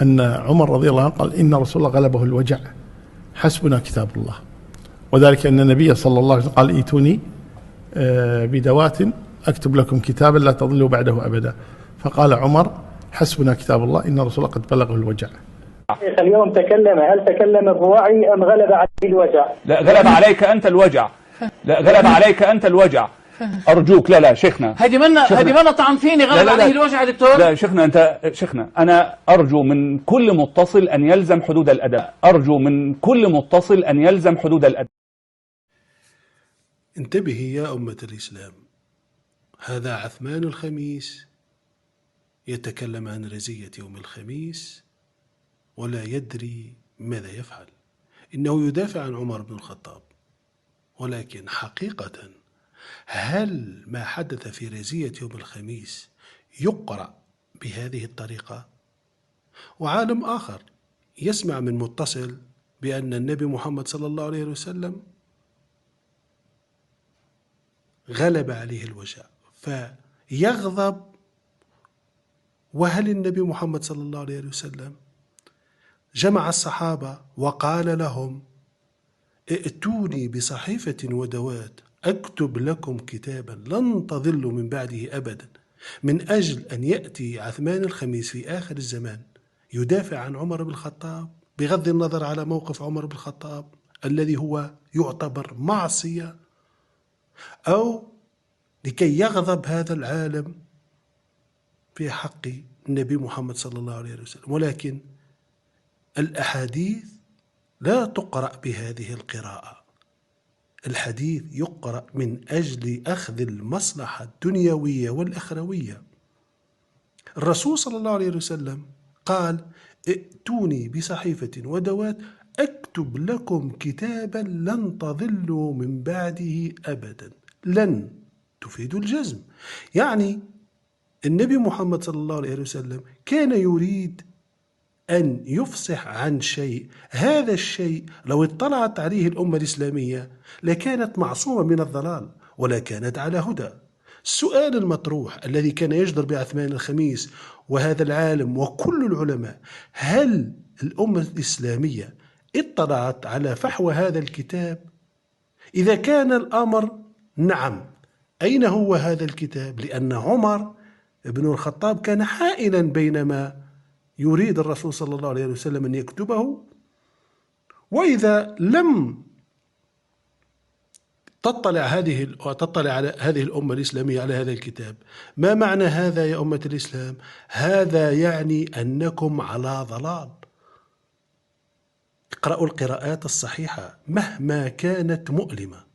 أن عمر رضي الله عنه قال إن رسول الله غلبه الوجع حسبنا كتاب الله، وذلك أن النبي صلى الله عليه وسلم قال ائتوني بدوات أكتب لكم كتابا لا تضلوا بعده أبدا، فقال عمر حسبنا كتاب الله إن رسول الله قد بلغه الوجع. اليوم تكلم، هل تكلم بوعي أم غلب عليه الوجع؟ لا، غلب عليك أنت الوجع. لا، غلب عليك أنت الوجع. أرجوك. لا شيخنا، هذه منا طعن فيني. غلب عليه الوجع يا دكتور. لا شيخنا أنا أرجو من كل متصل أن يلزم حدود الأدب. أرجو من كل متصل أن يلزم حدود الأدب. انتبهي يا أمة الإسلام، هذا عثمان الخميس يتكلم عن رزية يوم الخميس ولا يدري ماذا يفعل. إنه يدافع عن عمر بن الخطاب، ولكن حقيقة هل ما حدث في رزية يوم الخميس يقرأ بهذه الطريقة؟ وعالم آخر يسمع من متصل بأن النبي محمد صلى الله عليه وسلم غلب عليه الوجع فيغضب، وهل النبي محمد صلى الله عليه وسلم جمع الصحابة وقال لهم ائتوني بصحيفة ودوات أكتب لكم كتابا لن تضلوا من بعده أبدا، من أجل أن يأتي عثمان الخميس في آخر الزمان يدافع عن عمر بن الخطاب، بغض النظر على موقف عمر بن الخطاب الذي هو يعتبر معصية، أو لكي يغضب هذا العالم في حق النبي محمد صلى الله عليه وسلم. ولكن الأحاديث لا تقرأ بهذه القراءة. الحديث يقرأ من أجل أخذ المصلحة الدنيوية والأخروية. الرسول صلى الله عليه وسلم قال ائتوني بصحيفة ودوات أكتب لكم كتابا لن تضلوا من بعده أبدا. لن تفيد الجزم، يعني النبي محمد صلى الله عليه وسلم كان يريد أن يفصح عن شيء، هذا الشيء لو اطلعت عليه الأمة الإسلامية لكانت معصومة من الضلال ولا كانت على هدى. السؤال المطروح الذي كان يجدر بعثمان الخميس وهذا العالم وكل العلماء، هل الأمة الإسلامية اطلعت على فحوى هذا الكتاب؟ إذا كان الأمر نعم، أين هو هذا الكتاب؟ لأن عمر بن الخطاب كان حائلا بينما يريد الرسول صلى الله عليه وسلم أن يكتبه، وإذا لم تطلع على هذه الأمة الإسلامية على هذا الكتاب، ما معنى هذا يا أمة الإسلام؟ هذا يعني أنكم على ضلال. اقرأوا القراءات الصحيحة مهما كانت مؤلمة.